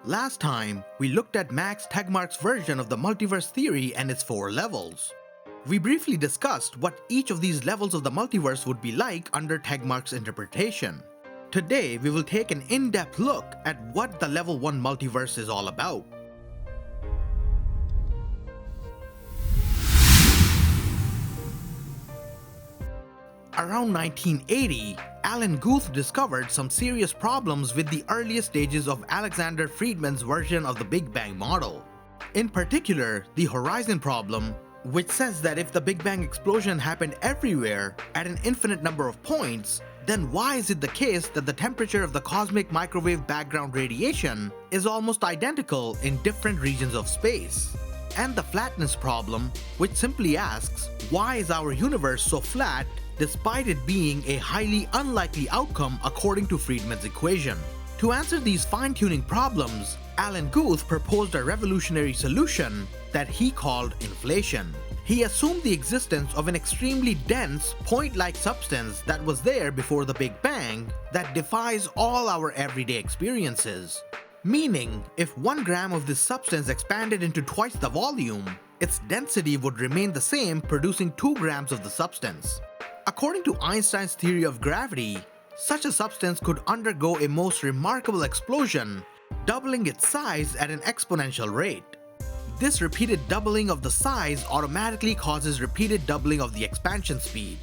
Last time, we looked at Max Tegmark's version of the multiverse theory and its 4 levels. We briefly discussed what each of these levels of the multiverse would be like under Tegmark's interpretation. Today, we will take an in-depth look at what the Level 1 multiverse is all about. Around 1980, Alan Guth discovered some serious problems with the earliest stages of Alexander Friedman's version of the Big Bang model. In particular, the horizon problem, which says that if the Big Bang explosion happened everywhere at an infinite number of points, then why is it the case that the temperature of the cosmic microwave background radiation is almost identical in different regions of space? And the flatness problem, which simply asks, why is our universe so flat despite it being a highly unlikely outcome according to Friedman's equation? To answer these fine-tuning problems, Alan Guth proposed a revolutionary solution that he called inflation. He assumed the existence of an extremely dense, point-like substance that was there before the Big Bang that defies all our everyday experiences. Meaning, if 1 gram of this substance expanded into twice the volume, its density would remain the same, producing 2 grams of the substance. According to Einstein's theory of gravity, such a substance could undergo a most remarkable explosion, doubling its size at an exponential rate. This repeated doubling of the size automatically causes repeated doubling of the expansion speed.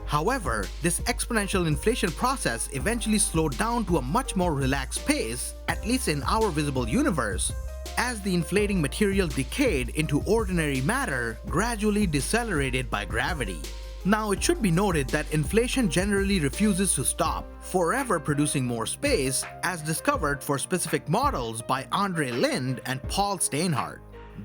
However, this exponential inflation process eventually slowed down to a much more relaxed pace, at least in our visible universe, as the inflating material decayed into ordinary matter, gradually decelerated by gravity. Now, it should be noted that inflation generally refuses to stop, forever producing more space, as discovered for specific models by Andre Linde and Paul Steinhardt.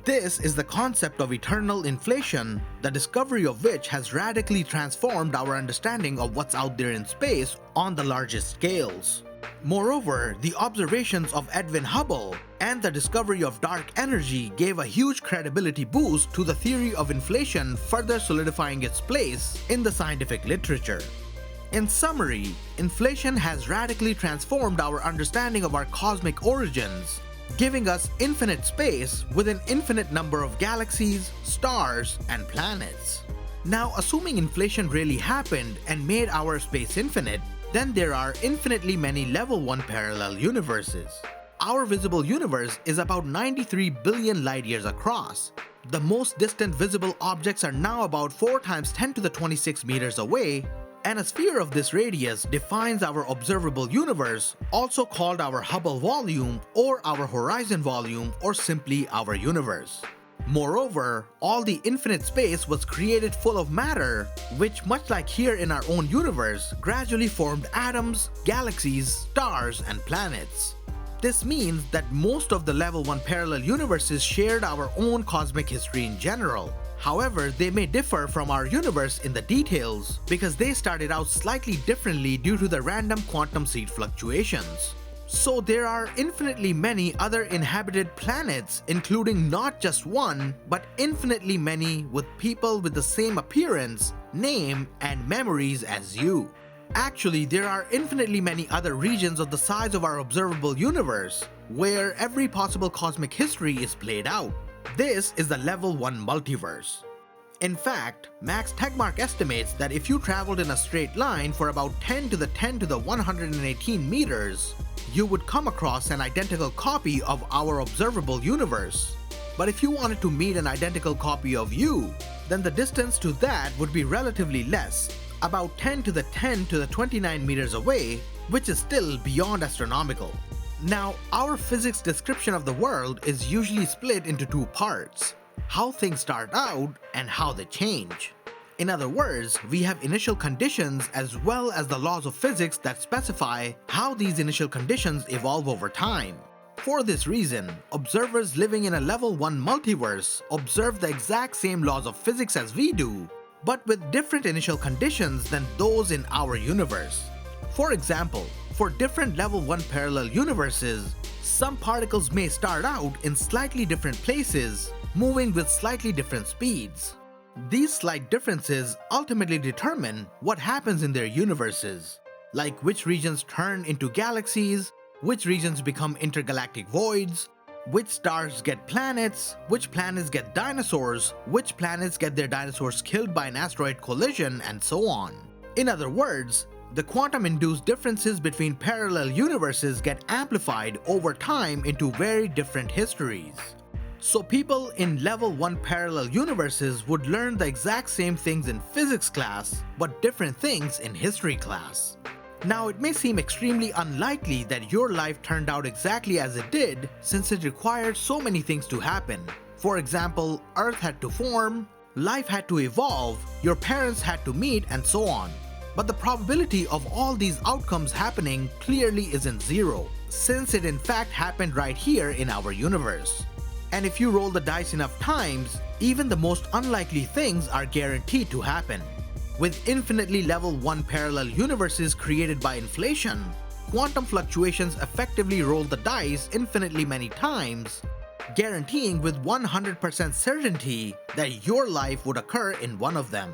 This is the concept of eternal inflation, the discovery of which has radically transformed our understanding of what's out there in space on the largest scales. Moreover, the observations of Edwin Hubble and the discovery of dark energy gave a huge credibility boost to the theory of inflation, further solidifying its place in the scientific literature. In summary, inflation has radically transformed our understanding of our cosmic origins, giving us infinite space with an infinite number of galaxies, stars, and planets. Now, assuming inflation really happened and made our space infinite, then there are infinitely many Level 1 parallel universes. Our visible universe is about 93 billion light years across. The most distant visible objects are now about 4 times 10 to the 26 meters away, and a sphere of this radius defines our observable universe, also called our Hubble volume or our horizon volume or simply our universe. Moreover, all the infinite space was created full of matter, which, much like here in our own universe, gradually formed atoms, galaxies, stars, and planets. This means that most of the Level 1 parallel universes shared our own cosmic history in general. However, they may differ from our universe in the details because they started out slightly differently due to the random quantum seed fluctuations. So there are infinitely many other inhabited planets, including not just one, but infinitely many with people with the same appearance, name, and memories as you. Actually, there are infinitely many other regions of the size of our observable universe, where every possible cosmic history is played out. This is the Level 1 multiverse. In fact, Max Tegmark estimates that if you traveled in a straight line for about 10 to the 10 to the 118 meters, you would come across an identical copy of our observable universe. But if you wanted to meet an identical copy of you, then the distance to that would be relatively less, about 10 to the 10 to the 29 meters away, which is still beyond astronomical. Now, our physics description of the world is usually split into 2 parts: how things start out and how they change. In other words, we have initial conditions as well as the laws of physics that specify how these initial conditions evolve over time. For this reason, observers living in a Level 1 multiverse observe the exact same laws of physics as we do, but with different initial conditions than those in our universe. For example, for different Level 1 parallel universes, some particles may start out in slightly different places, moving with slightly different speeds. These slight differences ultimately determine what happens in their universes, like which regions turn into galaxies, which regions become intergalactic voids, which stars get planets, which planets get dinosaurs, which planets get their dinosaurs killed by an asteroid collision, and so on. In other words, the quantum-induced differences between parallel universes get amplified over time into very different histories. So people in level 1 parallel universes would learn the exact same things in physics class, but different things in history class. Now, it may seem extremely unlikely that your life turned out exactly as it did, since it required so many things to happen. For example, Earth had to form, life had to evolve, your parents had to meet, and so on. But the probability of all these outcomes happening clearly isn't zero, since it in fact happened right here in our universe. And if you roll the dice enough times, even the most unlikely things are guaranteed to happen. With infinitely level 1 parallel universes created by inflation, quantum fluctuations effectively roll the dice infinitely many times, guaranteeing with 100% certainty that your life would occur in one of them.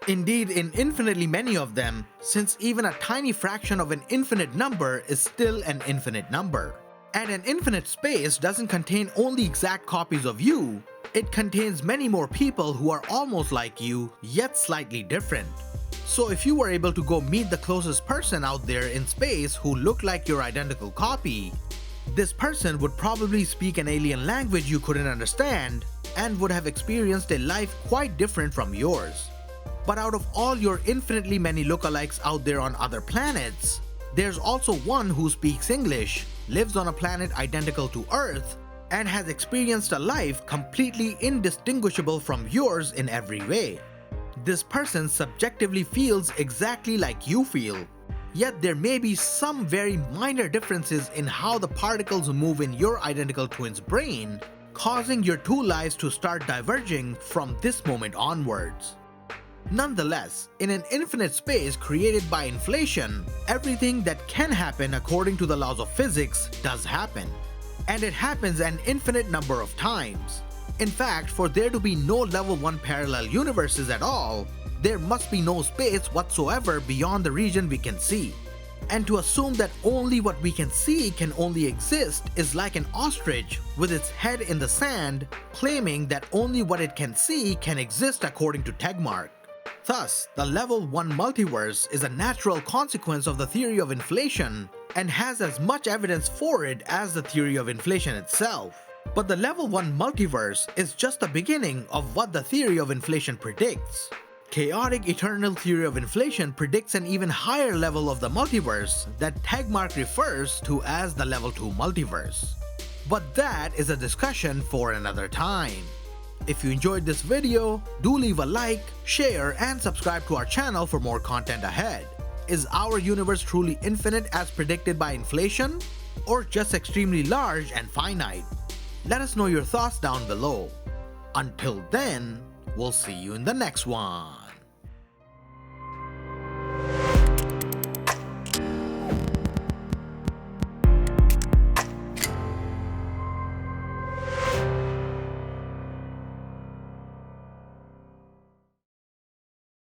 Indeed, in infinitely many of them, since even a tiny fraction of an infinite number is still an infinite number. And an infinite space doesn't contain only exact copies of you, it contains many more people who are almost like you, yet slightly different. So if you were able to go meet the closest person out there in space who looked like your identical copy, this person would probably speak an alien language you couldn't understand and would have experienced a life quite different from yours. But out of all your infinitely many lookalikes out there on other planets, there's also one who speaks English, lives on a planet identical to Earth, and has experienced a life completely indistinguishable from yours in every way. This person subjectively feels exactly like you feel, yet there may be some very minor differences in how the particles move in your identical twin's brain, causing your two lives to start diverging from this moment onwards. Nonetheless, in an infinite space created by inflation, everything that can happen according to the laws of physics does happen. And it happens an infinite number of times. In fact, for there to be no level 1 parallel universes at all, there must be no space whatsoever beyond the region we can see. And to assume that only what we can see can only exist is like an ostrich with its head in the sand, claiming that only what it can see can exist according to Tegmark. Thus, the level 1 multiverse is a natural consequence of the theory of inflation and has as much evidence for it as the theory of inflation itself. But the level 1 multiverse is just the beginning of what the theory of inflation predicts. Chaotic eternal theory of inflation predicts an even higher level of the multiverse that Tegmark refers to as the level 2 multiverse. But that is a discussion for another time. If you enjoyed this video, do leave a like, share, and subscribe to our channel for more content ahead. Is our universe truly infinite as predicted by inflation? Or just extremely large and finite? Let us know your thoughts down below. Until then, we'll see you in the next one.